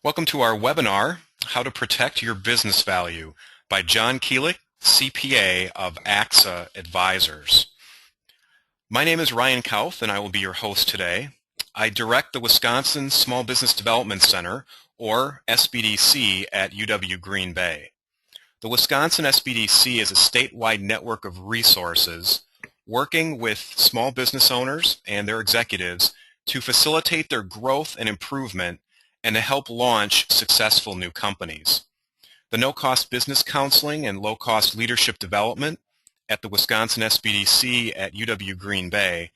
Welcome to our webinar, How to Protect Your Business Value by John Keelick, CPA of AXA Advisors. My name is Ryan Kauth and I will be your host today. I direct the Wisconsin Small Business Development Center, or SBDC, at UW Green Bay. The Wisconsin SBDC is a statewide network of resources working with small business owners and their executives to facilitate their growth and improvement and to help launch successful new companies. The no-cost business counseling and low-cost leadership development at the Wisconsin SBDC at UW Green Bay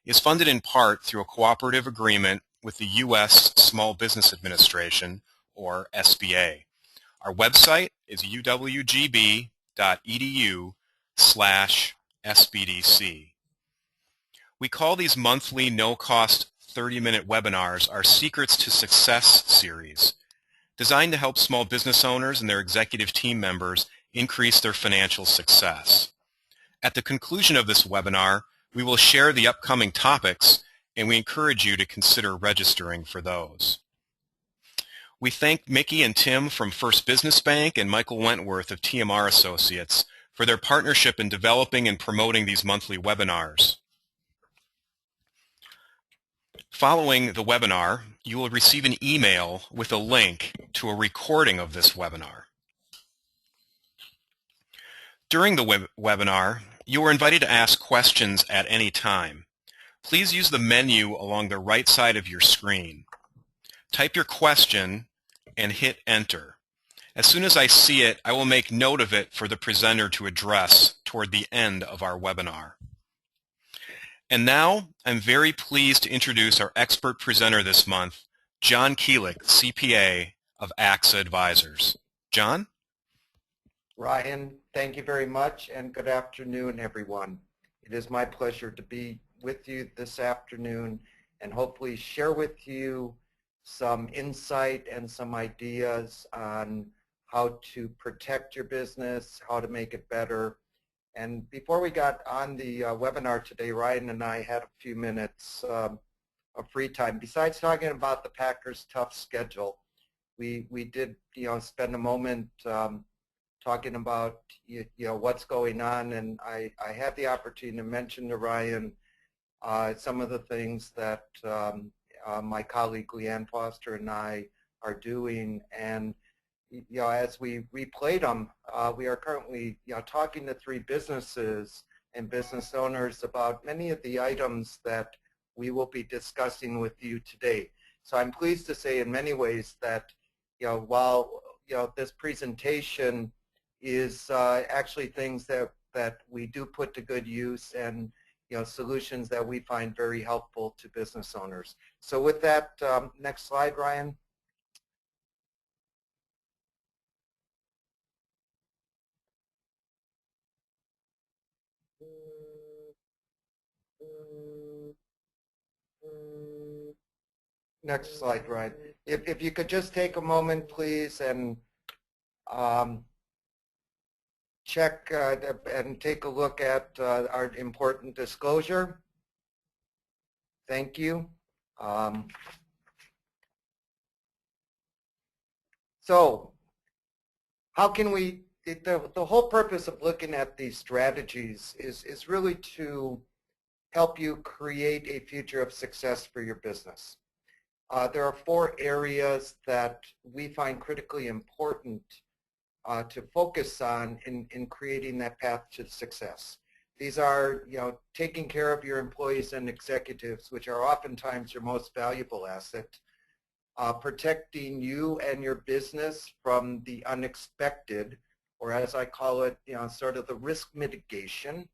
is funded in part through a cooperative agreement with the U.S. Small Business Administration, or SBA. Our website is uwgb.edu/SBDC. We call these monthly no-cost 30-minute webinars our Secrets to Success series, designed to help small business owners and their executive team members increase their financial success. At the conclusion of this webinar, we will share the upcoming topics, and we encourage you to consider registering for those. We thank Mickey and Tim from First Business Bank and Michael Wentworth of TMR Associates for their partnership in developing and promoting these monthly webinars. Following the webinar, you will receive an email with a link to a recording of this webinar. During the webinar, you are invited to ask questions at any time. Please use the menu along the right side of your screen. Type your question and hit enter. As soon as I see it, I will make note of it for the presenter to address toward the end of our webinar. And now, I'm very pleased to introduce our expert presenter this month, John Keelick, CPA of AXA Advisors. John? Ryan, thank you very much, and good afternoon, everyone. It is my pleasure to be with you this afternoon and hopefully share with you some insight and some ideas on how to protect your business, how to make it better. And before we got on the webinar today, Ryan and I had a few minutes of free time. Besides talking about the Packers' tough schedule, we did spend a moment talking about what's going on, and I had the opportunity to mention to Ryan some of the things that my colleague Leanne Foster and I are doing, and as we replayed them, we are currently talking to three businesses and business owners about many of the items that we will be discussing with you today. So I'm pleased to say in many ways that while this presentation is actually things that we do put to good use and solutions that we find very helpful to business owners. So with that, next slide, Ryan. Next slide, Ryan. If you could just take a moment, please, and check and take a look at our important disclosure. Thank you. So how can we, the whole purpose of looking at these strategies is really to help you create a future of success for your business. There are four areas that we find critically important to focus on in creating that path to success. These are, taking care of your employees and executives, which are oftentimes your most valuable asset, protecting you and your business from the unexpected, or as I call it, sort of the risk mitigation,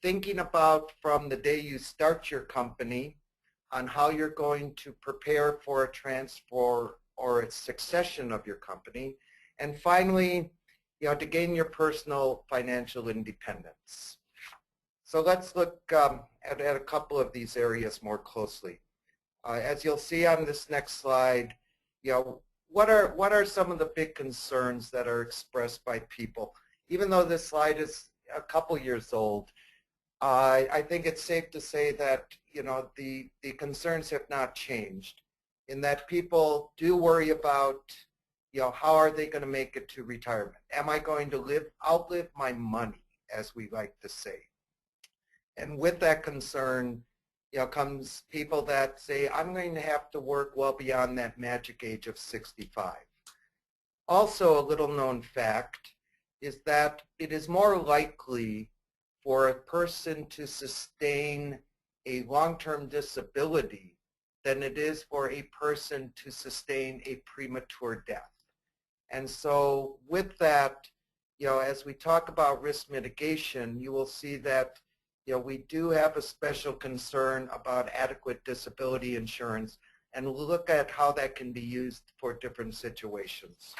thinking about from the day you start your company on how you're going to prepare for a transfer or a succession of your company, and finally, to gain your personal financial independence. So let's look at a couple of these areas more closely. As you'll see on this next slide, what are some of the big concerns that are expressed by people? Even though this slide is a couple years old, I think it's safe to say that the concerns have not changed. in that people do worry about, how are they going to make it to retirement? Am I going to outlive my money, as we like to say? And with that concern, comes people that say, I'm going to have to work well beyond that magic age of 65. Also, a little known fact is that it is more likely for a person to sustain a long-term disability than it is for a person to sustain a premature death. And so with that, as we talk about risk mitigation, you will see that we do have a special concern about adequate disability insurance and look at how that can be used for different situations.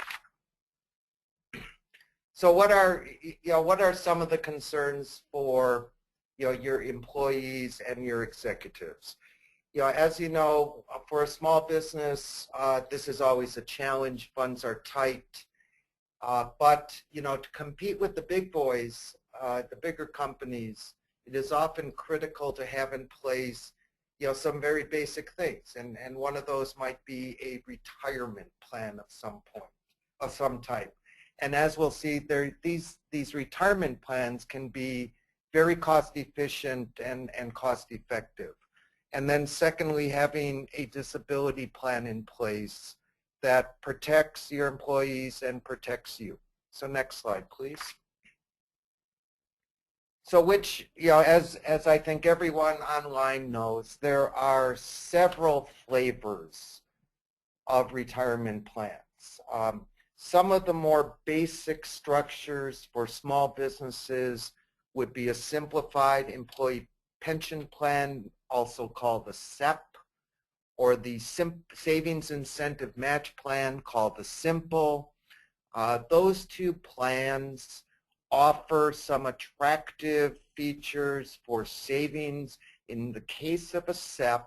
So what are some of the concerns for your employees and your executives? As you know, for a small business, this is always a challenge. Funds are tight. But to compete with the big boys, the bigger companies, it is often critical to have in place some very basic things. And one of those might be a retirement plan of some type. And as we'll see, these retirement plans can be very cost efficient and cost effective. And then secondly, having a disability plan in place that protects your employees and protects you. So next slide, please. So as I think everyone online knows, there are several flavors of retirement plans. Some of the more basic structures for small businesses would be a simplified employee pension plan, also called the SEP, or the Savings Incentive Match Plan, called the SIMPLE. Those two plans offer some attractive features for savings. In the case of a SEP,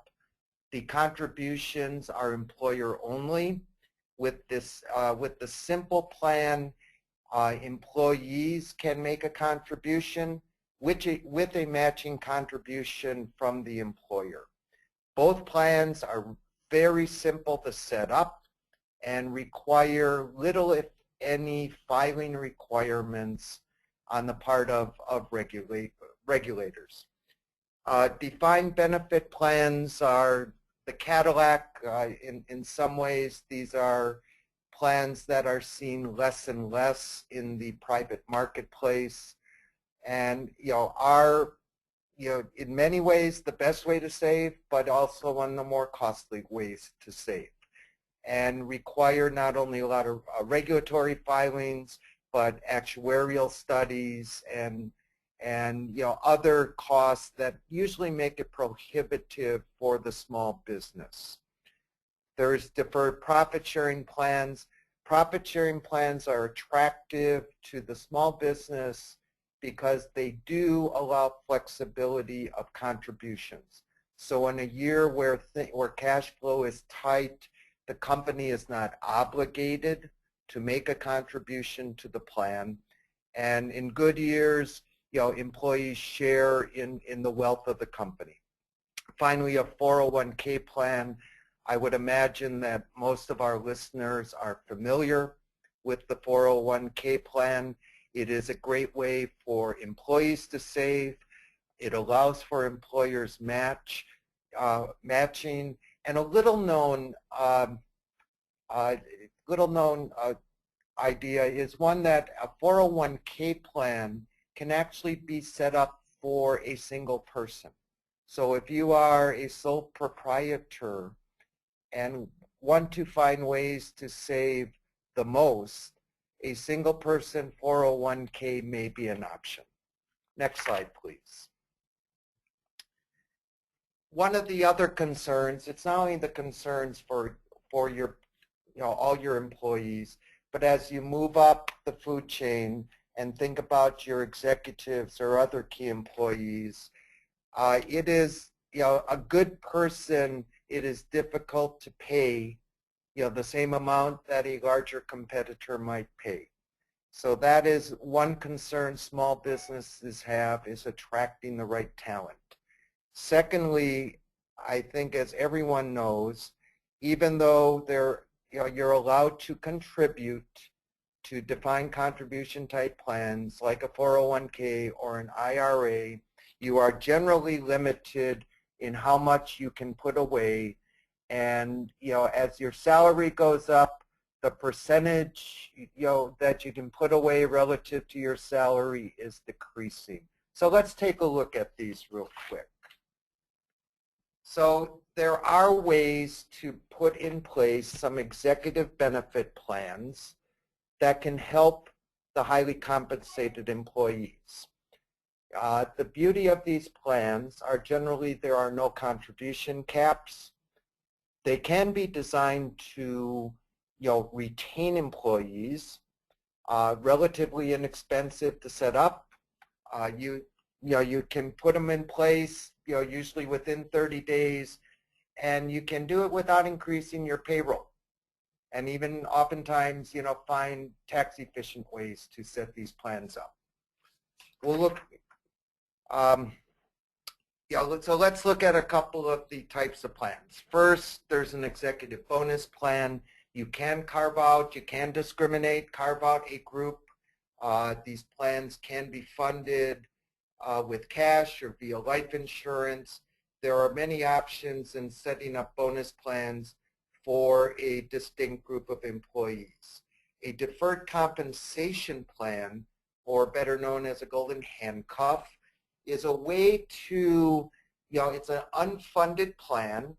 the contributions are employer only. With the SIMPLE plan, employees can make a contribution with a matching contribution from the employer. Both plans are very simple to set up and require little, if any, filing requirements on the part of regulators. Defined benefit plans are the Cadillac. In some ways, these are plans that are seen less and less in the private marketplace, and are in many ways the best way to save, but also one of the more costly ways to save, and require not only a lot of regulatory filings, but actuarial studies and other costs that usually make it prohibitive for the small business. There's deferred profit sharing plans. Profit sharing plans are attractive to the small business because they do allow flexibility of contributions. So in a year where cash flow is tight, the company is not obligated to make a contribution to the plan. And in good years, employees share in the wealth of the company. Finally, a 401k plan. I would imagine that most of our listeners are familiar with the 401k plan. It is a great way for employees to save. It allows for employers matching, and a little known idea is one that a 401k plan can actually be set up for a single person. So if you are a sole proprietor and want to find ways to save the most, a single person 401k may be an option. Next slide, please. One of the other concerns, it's not only the concerns for your, all your employees, but as you move up the food chain and think about your executives or other key employees, it is, a good person, it is difficult to pay, the same amount that a larger competitor might pay. So that is one concern small businesses have, is attracting the right talent. Secondly, I think as everyone knows, even though you're allowed to contribute to defined contribution type plans like a 401k or an IRA, you are generally limited in how much you can put away. And as your salary goes up, the percentage that you can put away relative to your salary is decreasing. So let's take a look at these real quick. So there are ways to put in place some executive benefit plans that can help the highly compensated employees. The beauty of these plans are generally there are no contribution caps. They can be designed to retain employees, relatively inexpensive to set up. You can put them in place usually within 30 days, and you can do it without increasing your payroll. And even oftentimes, find tax efficient ways to set these plans up. We'll look, so let's look at a couple of the types of plans. First, there's an executive bonus plan. You can carve out, you can discriminate, carve out a group. These plans can be funded with cash or via life insurance. There are many options in setting up bonus plans for a distinct group of employees. A deferred compensation plan, or better known as a golden handcuff, is a way to, it's an unfunded plan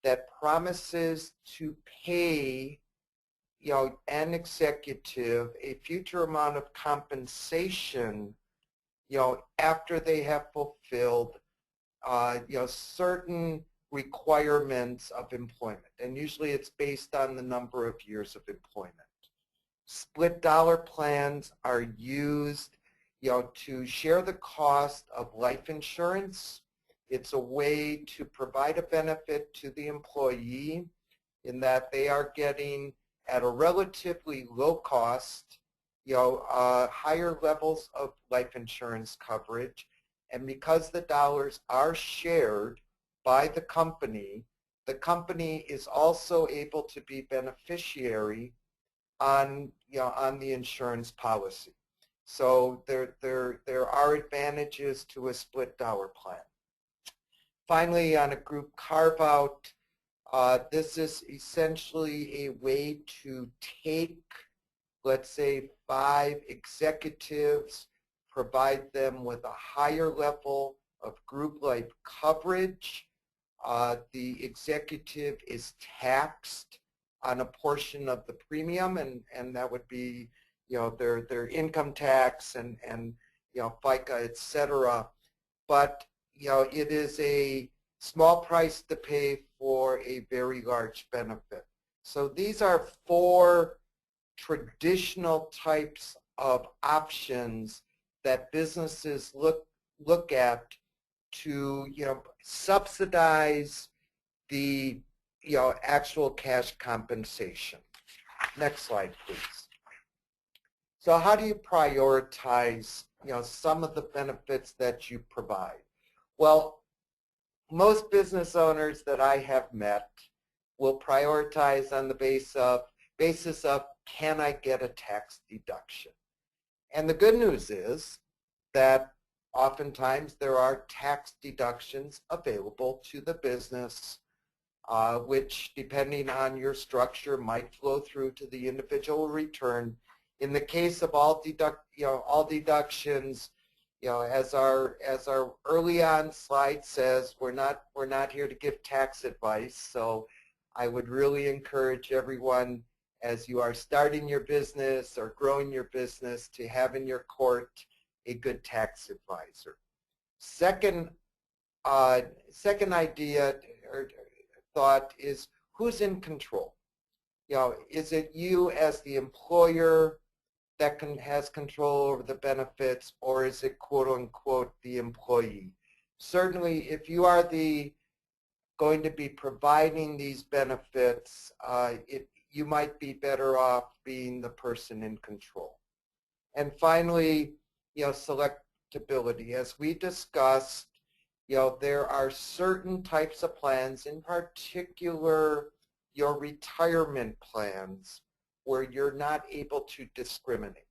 that promises to pay, an executive a future amount of compensation, after they have fulfilled, certain requirements of employment. And usually it's based on the number of years of employment. Split dollar plans are used, to share the cost of life insurance. It's a way to provide a benefit to the employee in that they are getting at a relatively low cost, higher levels of life insurance coverage. And because the dollars are shared by the company is also able to be beneficiary on, on the insurance policy. So there are advantages to a split dollar plan. Finally, on a group carve out, this is essentially a way to take, let's say, 5 executives, provide them with a higher level of group life coverage. The executive is taxed on a portion of the premium, and that would be, their income tax and FICA, etc. But, it is a small price to pay for a very large benefit. So these are 4 traditional types of options that businesses look at to subsidize the actual cash compensation. Next slide, please. So how do you prioritize some of the benefits that you provide? Well, most business owners that I have met will prioritize on the basis of can I get a tax deduction? And the good news is that oftentimes there are tax deductions available to the business, which depending on your structure might flow through to the individual return. In the case of all deductions, as our early on slide says, we're not here to give tax advice. So I would really encourage everyone, as you are starting your business or growing your business, to have in your court a good tax advisor. Second idea or thought is, who's in control? Is it you as the employer that has control over the benefits, or is it quote unquote the employee? Certainly, if you are going to be providing these benefits, you might be better off being the person in control. And finally, selectability. As we discussed, there are certain types of plans, in particular, your retirement plans where you're not able to discriminate.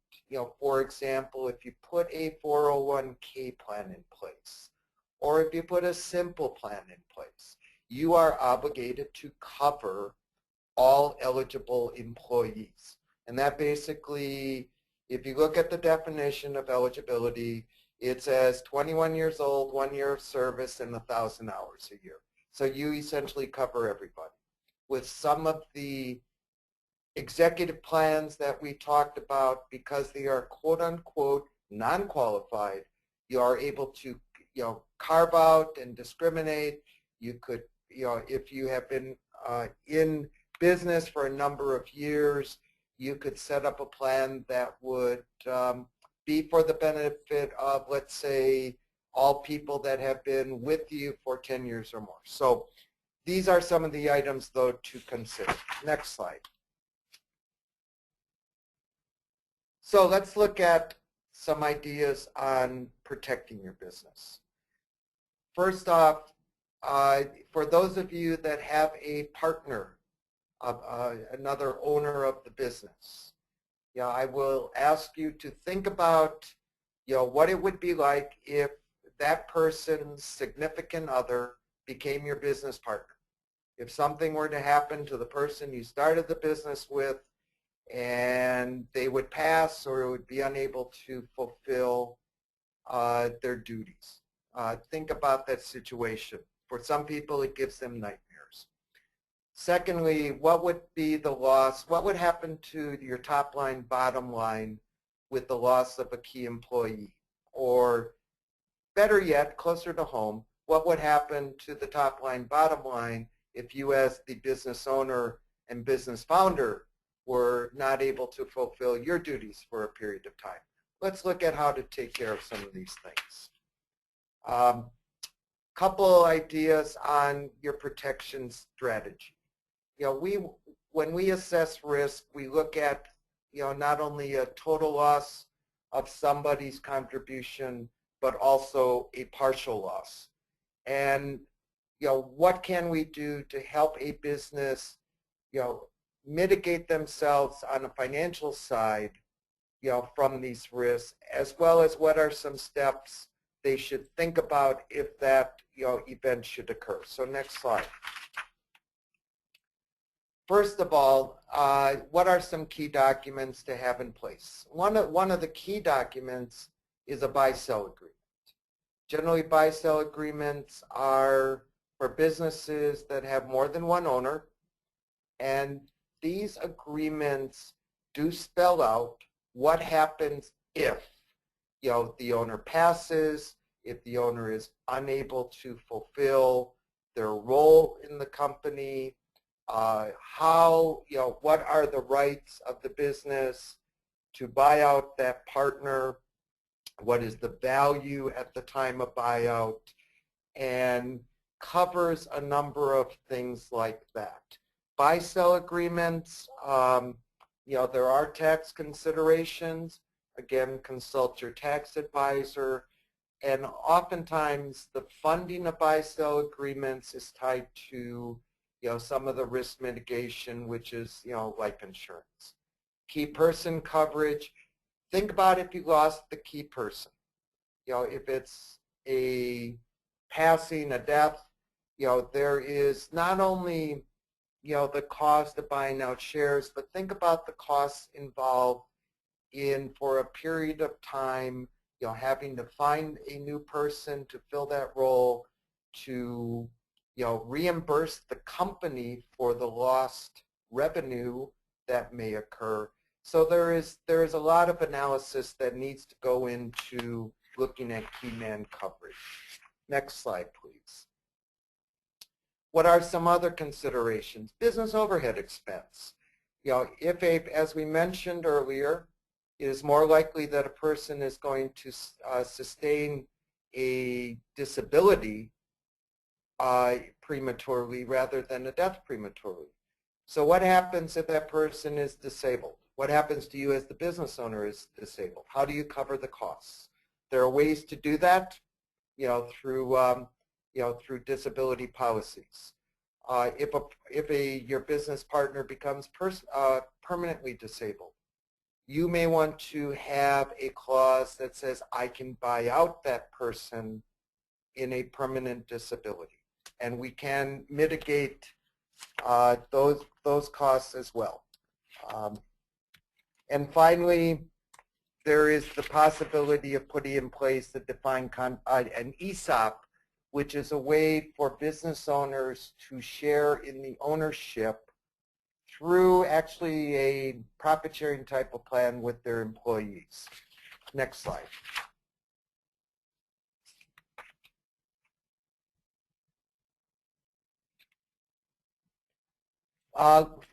For example, if you put a 401k plan in place, or if you put a simple plan in place, you are obligated to cover all eligible employees. And that basically, if you look at the definition of eligibility, it says 21 years old, 1 year of service, and 1,000 hours a year. So you essentially cover everybody. With some of the executive plans that we talked about, because they are quote unquote non-qualified, you are able to carve out and discriminate. You could, if you have been in business for a number of years, you could set up a plan that would be for the benefit of, let's say, all people that have been with you for 10 years or more. So these are some of the items, though, to consider. Next slide. So let's look at some ideas on protecting your business. First off, for those of you that have a partner, another owner of the business, I will ask you to think about what it would be like if that person's significant other became your business partner. If something were to happen to the person you started the business with and they would pass or would be unable to fulfill their duties. Think about that situation. For some people, it gives them nightmares. Secondly, what would be the loss? What would happen to your top line, bottom line with the loss of a key employee? Or better yet, closer to home, what would happen to the top line, bottom line if you as the business owner and business founder were not able to fulfill your duties for a period of time? Let's look at how to take care of some of these things. Couple ideas on your protection strategy. When we assess risk, we look at not only a total loss of somebody's contribution, but also a partial loss. And what can we do to help a business mitigate themselves on a financial side from these risks, as well as what are some steps they should think about if that event should occur. So next slide. First of all, what are some key documents to have in place? One of the key documents is a buy-sell agreement. Generally, buy-sell agreements are for businesses that have more than one owner, and these agreements do spell out what happens if the owner passes, if the owner is unable to fulfill their role in the company, what are the rights of the business to buy out that partner, what is the value at the time of buyout, and covers a number of things like that. Buy-sell agreements, there are tax considerations. Again, consult your tax advisor. And oftentimes, the funding of buy-sell agreements is tied to some of the risk mitigation, which is life insurance. Key person coverage. Think about if you lost the key person. If it's a passing, a death, there is not only the cost of buying out shares, but think about the costs involved in, for a period of time, having to find a new person to fill that role, to reimburse the company for the lost revenue that may occur. So there is a lot of analysis that needs to go into looking at key man coverage. Next slide, please. What are some other considerations? Business overhead expense. As we mentioned earlier, it is more likely that a person is going to sustain a disability prematurely rather than a death prematurely. So what happens if that person is disabled? What happens to you as the business owner is disabled? How do you cover the costs? There are ways to do that, through disability policies. If your business partner becomes permanently disabled, you may want to have a clause that says I can buy out that person in a permanent disability, and we can mitigate those costs as well. And finally, there is the possibility of putting in place the defined an ESOP, which is a way for business owners to share in the ownership through actually a profit sharing type of plan with their employees. Next slide.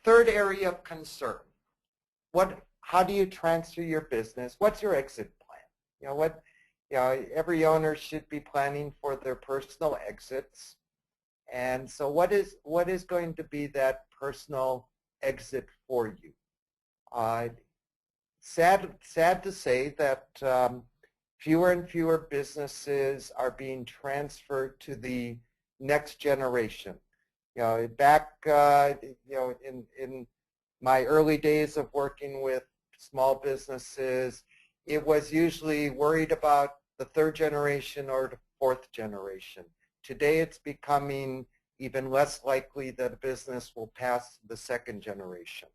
Third area of concern. How do you transfer your business? What's your exit plan? Every owner should be planning for their personal exits. And so what is going to be that personal exit for you? Sad to say that fewer and fewer businesses are being transferred to the next generation. Back in my early days of working with small businesses, it was usually worried about the third generation or the fourth generation. Today it's becoming even less likely that a business will pass the second generation.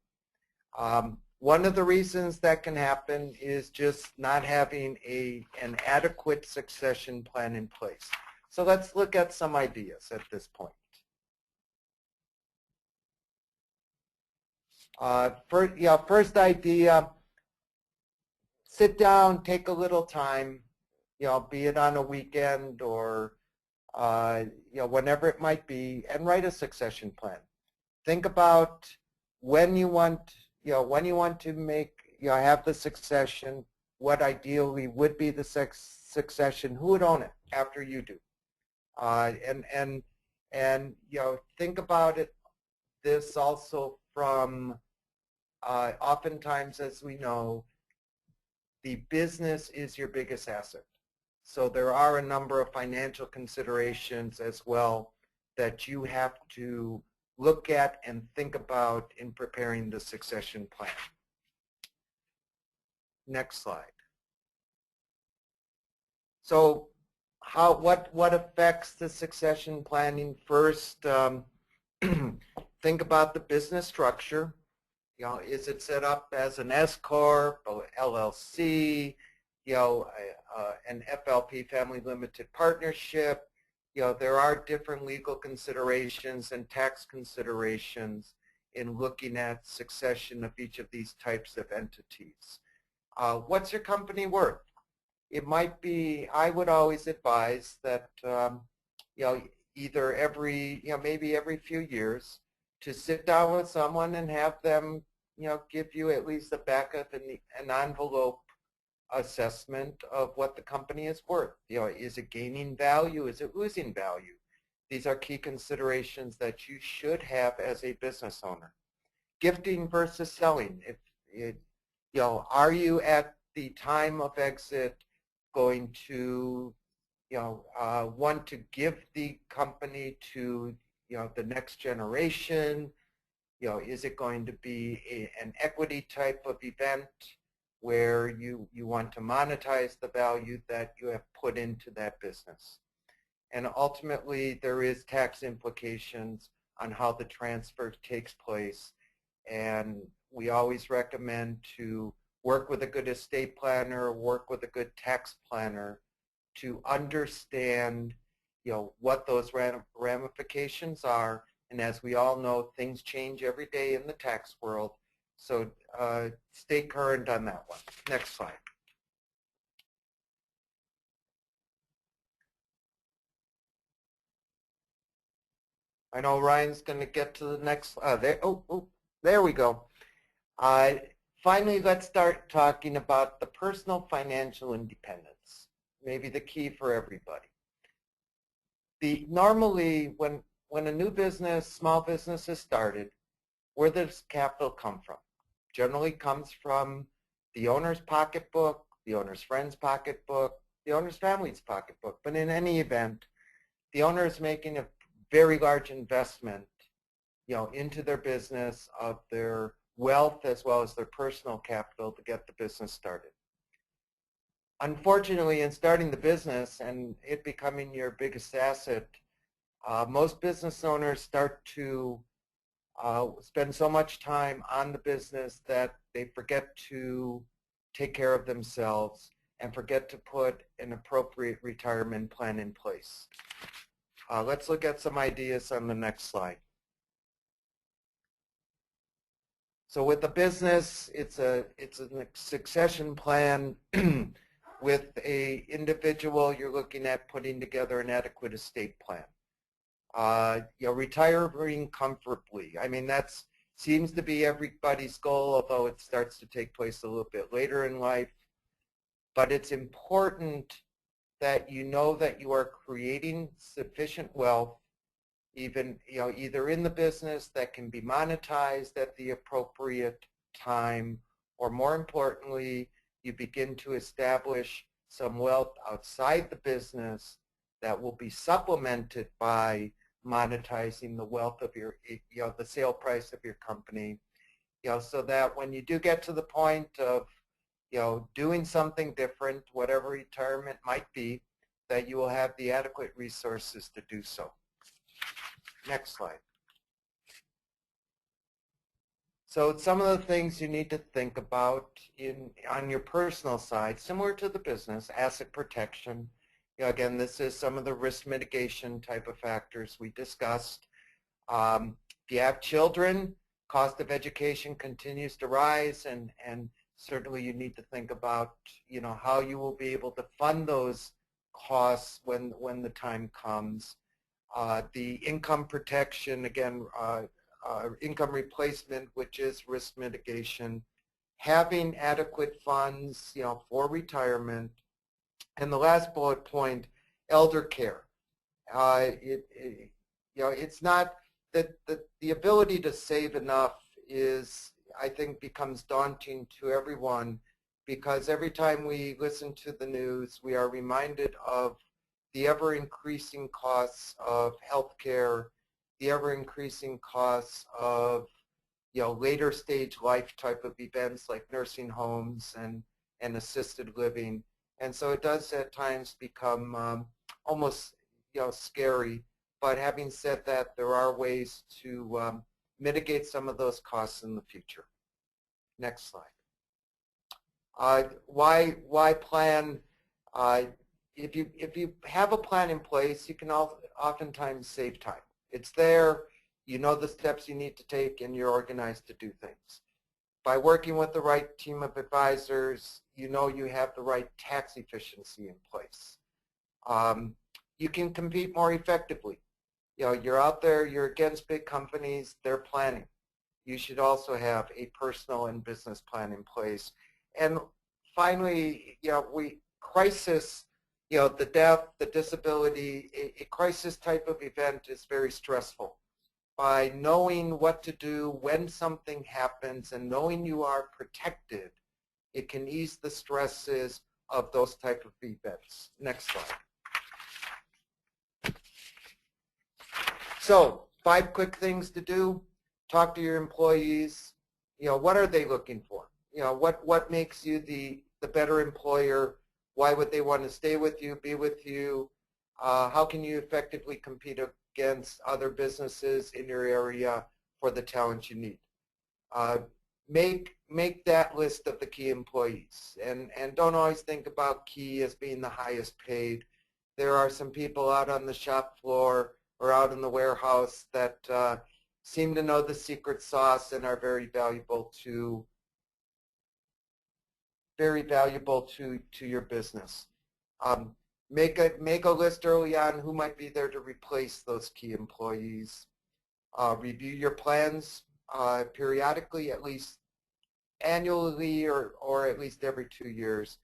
One of the reasons that can happen is just not having an adequate succession plan in place. So let's look at some ideas at this point. First idea, sit down, take a little time, be it on a weekend or whenever it might be, and write a succession plan. Think about when you want to make, have the succession, what ideally would be the succession, who would own it after you do, and think about it. This also from oftentimes, as we know, the business is your biggest asset. So there are a number of financial considerations as well that you have to look at and think about in preparing the succession plan. Next slide. So what affects the succession planning? First, think about the business structure. Is it set up as an S corp, LLC, an FLP, family limited partnership? There are different legal considerations and tax considerations in looking at succession of each of these types of entities. What's your company worth? It might be, I would always advise that, either maybe every few years, to sit down with someone and have them, give you at least a backup and an envelope assessment of what the company is worth. Is it gaining value? Is it losing value? These are key considerations that you should have as a business owner. Gifting versus selling. Are you at the time of exit going to, want to give the company to, the next generation? Is it going to be an equity type of event where you want to monetize the value that you have put into that business? And ultimately, there is tax implications on how the transfer takes place. And we always recommend to work with a good estate planner, work with a good tax planner to understand, what those ramifications are. And as we all know, things change every day in the tax world. So stay current on that one. Next slide. I know Ryan's going to get to the next. There we go. Finally, let's start talking about the personal financial independence. Maybe the key for everybody. Normally, when a new business, small business is started, where does capital come from? Generally comes from the owner's pocketbook, the owner's friend's pocketbook, the owner's family's pocketbook. But in any event, the owner is making a very large investment into their business, of their wealth as well as their personal capital to get the business started. Unfortunately, in starting the business and it becoming your biggest asset, most business owners start to spend so much time on the business that they forget to take care of themselves and forget to put an appropriate retirement plan in place. Let's look at some ideas on the next slide. So with the business, it's a succession plan. With a individual, you're looking at putting together an adequate estate plan. Retiring comfortably. I mean, that seems to be everybody's goal, although it starts to take place a little bit later in life. But it's important that you know that you are creating sufficient wealth, even either in the business that can be monetized at the appropriate time, or more importantly, you begin to establish some wealth outside the business that will be supplemented by monetizing the wealth of your, the sale price of your company, so that when you do get to the point of, doing something different, whatever retirement might be, that you will have the adequate resources to do so. Next slide. So some of the things you need to think about on your personal side, similar to the business, asset protection. Again, this is some of the risk mitigation type of factors we discussed. If you have children, cost of education continues to rise, and certainly you need to think about how you will be able to fund those costs when the time comes. The income protection, again, income replacement, which is risk mitigation, having adequate funds, for retirement, and the last bullet point, elder care. It's not that the ability to save enough is, I think, becomes daunting to everyone, because every time we listen to the news, we are reminded of the ever-increasing costs of healthcare, the ever-increasing costs of later stage life type of events like nursing homes and assisted living. And so it does at times become almost scary. But having said that, there are ways to mitigate some of those costs in the future. Next slide. Why plan? If you have a plan in place, you can oftentimes save time. It's there, you know the steps you need to take, and you're organized to do things. By working with the right team of advisors, you know you have the right tax efficiency in place. You can compete more effectively. You're out there, you're against big companies, they're planning. You should also have a personal and business plan in place. And finally, crisis, the death, the disability, a crisis type of event is very stressful. By knowing what to do when something happens and knowing you are protected, it can ease the stresses of those type of events. Next slide. So 5 quick things to do. Talk to your employees. What are they looking for? What makes you the better employer? Why would they want to stay with you, be with you? How can you effectively compete against other businesses in your area for the talent you need? Make that list of the key employees, and don't always think about key as being the highest paid. There are some people out on the shop floor or out in the warehouse that seem to know the secret sauce and are very valuable to your business. Make a list early on who might be there to replace those key employees. Review your plans periodically, at least annually or at least every 2 years,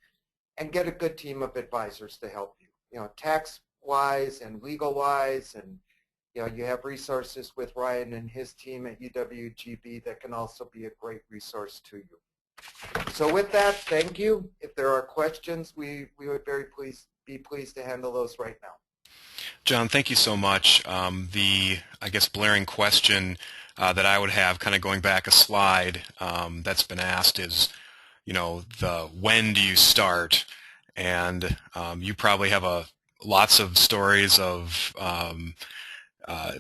and get a good team of advisors to help you. Tax-wise and legal-wise, and you have resources with Ryan and his team at UWGB that can also be a great resource to you. So with that, thank you. If there are questions, we would be pleased to handle those right now. John, thank you so much. I guess, blaring question that I would have, kind of going back a slide, that's been asked is, the when do you start? And you probably have lots of stories of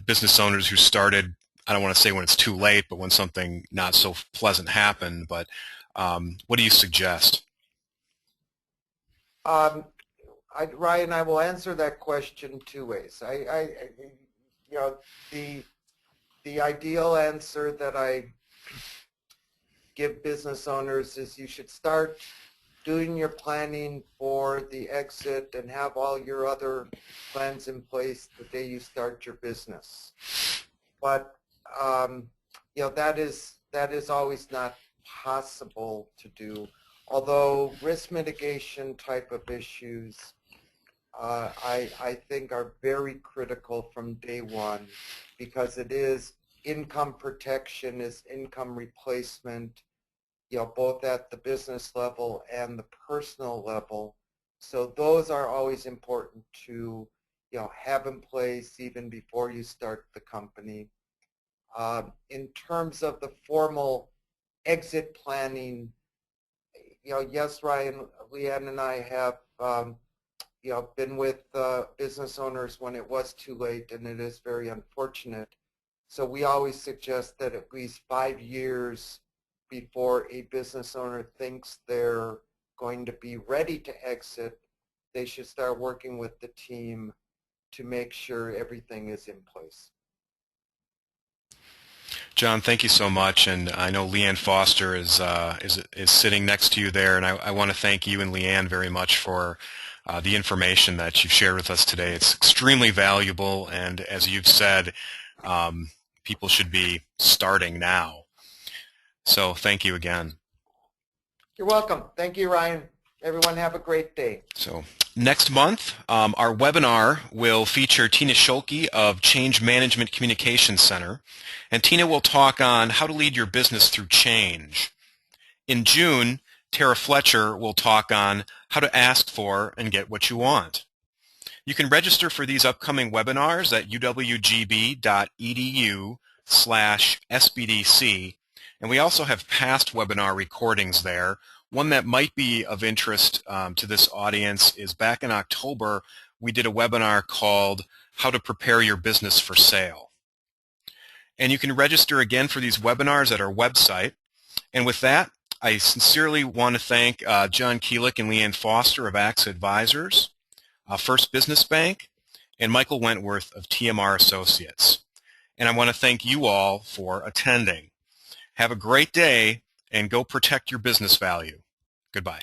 business owners who started, I don't want to say when it's too late, but when something not so pleasant happened. But what do you suggest? Um, Ryan, I will answer that question two ways. You know, the ideal answer that I give business owners is you should start doing your planning for the exit and have all your other plans in place the day you start your business. But that is always not possible to do. Although risk mitigation type of issues, I think are very critical from day one, because it is income protection, is income replacement, both at the business level and the personal level. So those are always important to, have in place even before you start the company. In terms of the formal exit planning, yes, Ryan, Leanne and I have, been with business owners when it was too late, and it is very unfortunate. So we always suggest that at least 5 years before a business owner thinks they're going to be ready to exit, they should start working with the team to make sure everything is in place. John, thank you so much, and I know Leanne Foster is sitting next to you there, and I want to thank you and Leanne very much for the information that you've shared with us today. It's extremely valuable, and as you've said, people should be starting now. So thank you again. You're welcome. Thank you, Ryan. Everyone have a great day. So next month, our webinar will feature Tina Schulke of Change Management Communications Center, and Tina will talk on how to lead your business through change. In June, Tara Fletcher will talk on how to ask for and get what you want. You can register for these upcoming webinars at uwgb.edu/sbdc, and we also have past webinar recordings there. One that might be of interest to this audience is back in October, we did a webinar called How to Prepare Your Business for Sale. And you can register again for these webinars at our website. And with that, I sincerely want to thank John Keelick and Leanne Foster of AXA Advisors, First Business Bank, and Michael Wentworth of TMR Associates. And I want to thank you all for attending. Have a great day, and go protect your business value. Goodbye.